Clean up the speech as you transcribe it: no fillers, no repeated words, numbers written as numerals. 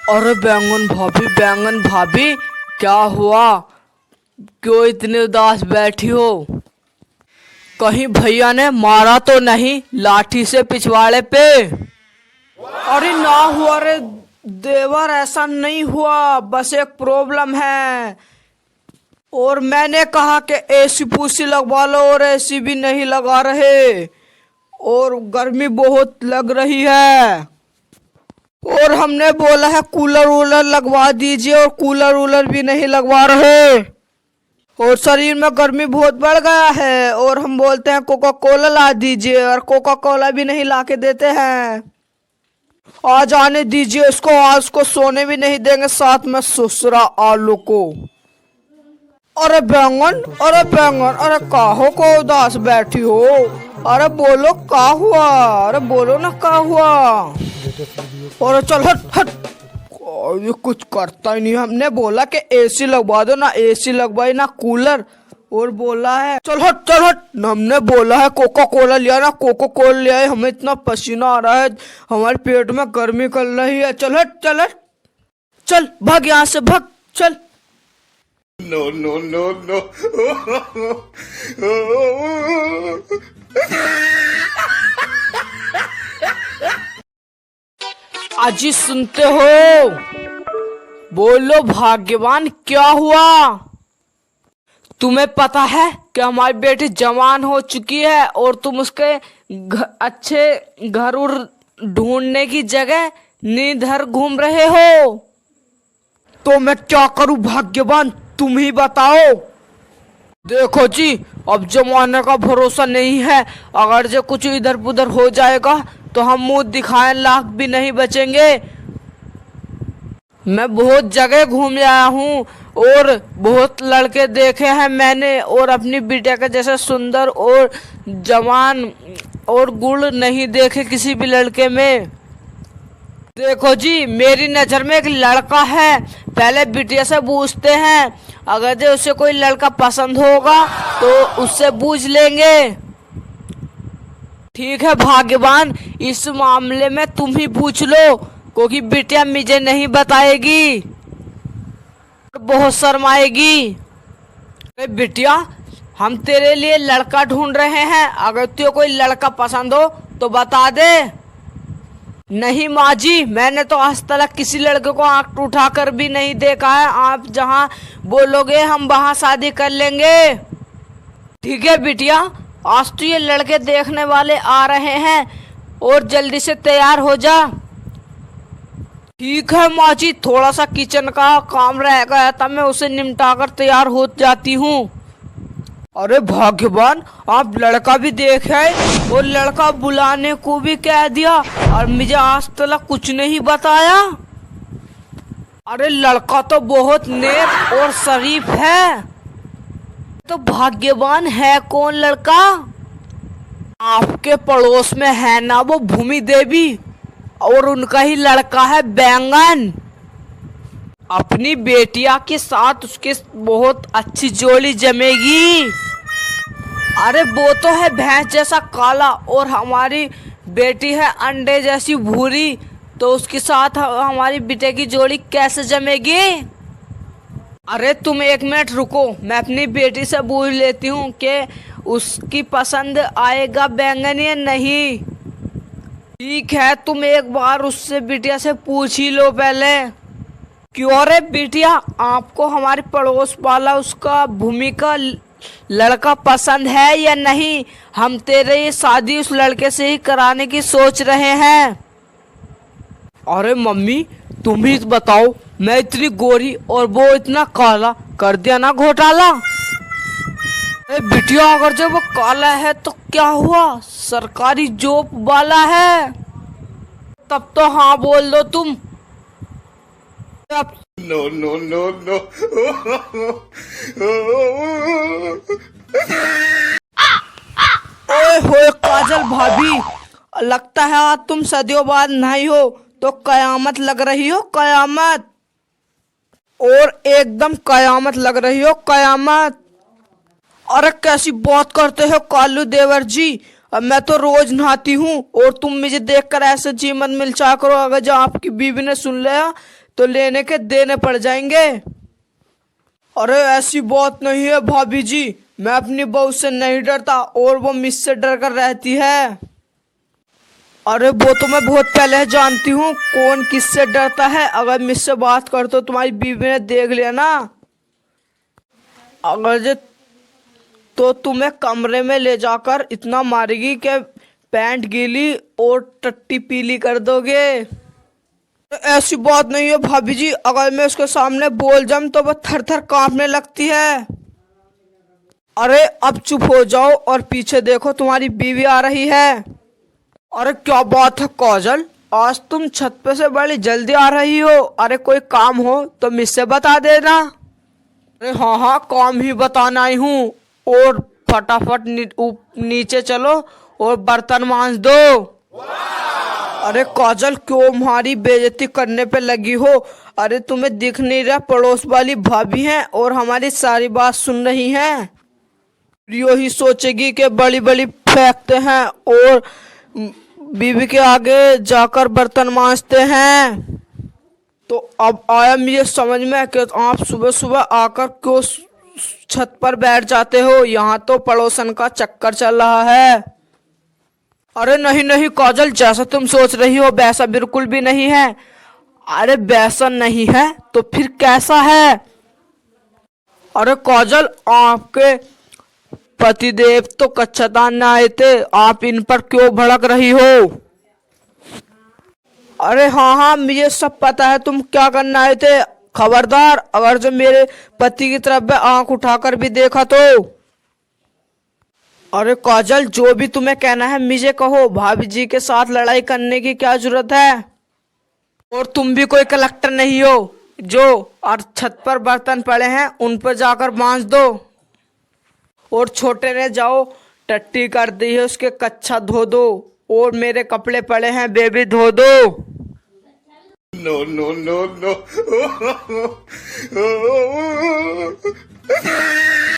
अरे बैंगन भाभी, क्या हुआ? क्यों इतनी उदास बैठी हो? कहीं भैया ने मारा तो नहीं लाठी से पिछवाड़े पे? अरे ना हुआ रे देवर, ऐसा नहीं हुआ, बस एक प्रॉब्लम है। और मैंने कहा कि एसी पूसी लगवा लो और एसी भी नहीं लगा रहे, और गर्मी बहुत लग रही है। और हमने बोला है कूलर वूलर लगवा दीजिए, और कूलर वूलर भी नहीं लगवा रहे। और शरीर में गर्मी बहुत बढ़ गया है, और हम बोलते हैं कोका कोला ला दीजिए, और कोका कोला भी नहीं ला के देते हैं। आज आने दीजिए इसको, आज को सोने भी नहीं देंगे साथ में ससुरा आलू को। अरे बैंगन, अरे काहो को उदास बैठी हो? अरे बोलो का हुआ? अरे बोलो ना का हुआ? और चल हट हट, ये कुछ करता ही नहीं। हमने बोला कि एसी लगवा दो, ना एसी लगवाई ना कूलर, और बोला है चल हट। हमने बोला है कोका कोला लिया, ना कोका कोला लिया है। हमें इतना पसीना आ रहा है, हमारे पेट में गर्मी कर रही है। चल हट, चल भाग यहाँ से, भाग चल। No. अजी सुनते हो? बोलो भाग्यवान, क्या हुआ? तुम्हें पता है कि हमारी बेटी जवान हो चुकी है, और तुम उसके अच्छे घर ढूंढने की जगह निधर घूम रहे हो। तो मैं क्या करूं भाग्यवान, तुम ही बताओ। देखो जी, अब जमाने का भरोसा नहीं है। अगर जो कुछ इधर उधर हो जाएगा तो हम मुंह दिखाए लाख भी नहीं बचेंगे। मैं बहुत जगह घूम आया हूँ, और बहुत लड़के देखे हैं मैंने, और अपनी बिटिया के जैसे सुंदर और जवान और गुण नहीं देखे किसी भी लड़के में। देखो जी, मेरी नजर में एक लड़का है। पहले बिटिया से पूछते हैं, अगर जो उसे कोई लड़का पसंद होगा तो उससे पूछ लेंगे। ठीक है भाग्यवान, इस मामले में तुम ही पूछ लो, क्योंकि बिटिया मुझे नहीं बताएगी, बहुत शर्माएगी। अरे बिटिया, हम तेरे लिए लड़का ढूंढ रहे हैं, अगर तुझे कोई लड़का पसंद हो तो बता दे। नहीं माँ जी, मैंने तो आज तक किसी लड़के को आंख उठाकर भी नहीं देखा है। आप जहाँ बोलोगे हम वहाँ शादी कर लेंगे। ठीक है बिटिया, आज तो ये लड़के देखने वाले आ रहे हैं, और जल्दी से तैयार हो जा। ठीक है माँ जी, थोड़ा सा किचन का काम रह गया था, मैं उसे निपटा कर तैयार हो जाती हूँ। अरे भाग्यवान, आप लड़का भी देखे, और लड़का बुलाने को भी कह दिया, और मुझे आज तक कुछ नहीं बताया। अरे लड़का तो बहुत नेक और शरीफ है। तो भाग्यवान है कौन लड़का? आपके पड़ोस में है ना वो भूमि देवी, और उनका ही लड़का है बैंगन। अपनी बेटिया के साथ उसके बहुत अच्छी जोड़ी जमेगी। अरे वो तो है भैंस जैसा काला, और हमारी बेटी है अंडे जैसी भूरी, तो उसके साथ हमारी बेटे की जोड़ी कैसे जमेगी? अरे तुम एक मिनट रुको, मैं अपनी बेटी से पूछ लेती हूँ कि उसकी पसंद आएगा बैंगन या नहीं। ठीक है, तुम एक बार उससे बिटिया से पूछ ही लो पहले। क्यों रे बिटिया, आपको हमारे पड़ोस वाला उसका भूमि का लड़का पसंद है या नहीं? हम तेरे ये शादी उस लड़के से ही कराने की सोच रहे हैं। अरे मम्मी, तुम ही बताओ, मैं इतनी गोरी और वो इतना काला, कर दिया ना घोटाला। अरे बिटिया, अगर जब वो काला है तो क्या हुआ, सरकारी जॉब वाला है, तब तो हाँ बोल दो तुम। No. ओए होए काजल भाभी, लगता है आज तुम सदियों बाद नहीं हो तो कयामत लग रही हो, कयामत। और एकदम कयामत लग रही हो, कयामत। अरे कैसी बात करते हो कालू देवर जी, अब मैं तो रोज नहाती हूँ और तुम मुझे देखकर ऐसे जी मत मिलचा करो। अगर जो आपकी बीवी ने सुन लिया तो लेने के देने पड़ जाएंगे। अरे ऐसी बात नहीं है भाभी जी, मैं अपनी बहू से नहीं डरता और वो मुझसे डर कर रहती है। अरे वो तो मैं बहुत पहले जानती हूँ कौन किससे डरता है। अगर मुझसे बात कर तो तुम्हारी बीवी ने देख लिया ना, अगर जो तो तुम्हें कमरे में ले जाकर इतना मारेगी कि पैंट गीली और टट्टी पीली कर दोगे। ऐसी बात नहीं है भाभी जी, अगर मैं उसके सामने बोल जाऊं तो वो थर थर कांपने लगती है। अरे अब चुप हो जाओ और पीछे देखो, तुम्हारी बीवी आ रही है। अरे क्या बात है काजल, आज तुम छत पे से बड़ी जल्दी आ रही हो। अरे कोई काम हो तो मुझसे बता देना। अरे हाँ हाँ, काम ही बताना आई हूँ। और फटाफट नीचे चलो और बर्तन मांज दो। अरे काजल, क्यों हमारी बेइज्जती करने पे लगी हो? अरे तुम्हें दिख नहीं रहा पड़ोस वाली भाभी हैं और हमारी सारी बात सुन रही हैं। यो ही सोचेगी कि बड़ी बड़ी फेंकते हैं और बीवी के आगे जाकर बर्तन मांजते हैं। तो अब आया मुझे समझ में कि आप सुबह सुबह आकर क्यों छत पर बैठ जाते हो। यहाँ तो पड़ोसन का चक्कर चल रहा है। अरे नहीं नहीं काजल, जैसा तुम सोच रही हो वैसा बिल्कुल भी नहीं है। अरे वैसा नहीं है तो फिर कैसा है? अरे काजल, आपके पतिदेव तो कच्चादान न आए थे, आप इन पर क्यों भड़क रही हो? अरे हाँ हाँ, मुझे सब पता है तुम क्या करना आए थे। खबरदार, अगर जो मेरे पति की तरफ आंख उठाकर भी देखा तो। अरे काजल, जो भी तुम्हें कहना है मुझे कहो। भाभी जी के साथ लड़ाई करने की क्या जरूरत है? और तुम भी कोई कलेक्टर नहीं हो जो और छत पर बर्तन पड़े हैं उन पर जाकर मांज दो। और छोटे ने जाओ टट्टी कर दी है उसके, कच्छा धो दो। और मेरे कपड़े पड़े हैं बेबी, धो दो। No, no, no, no.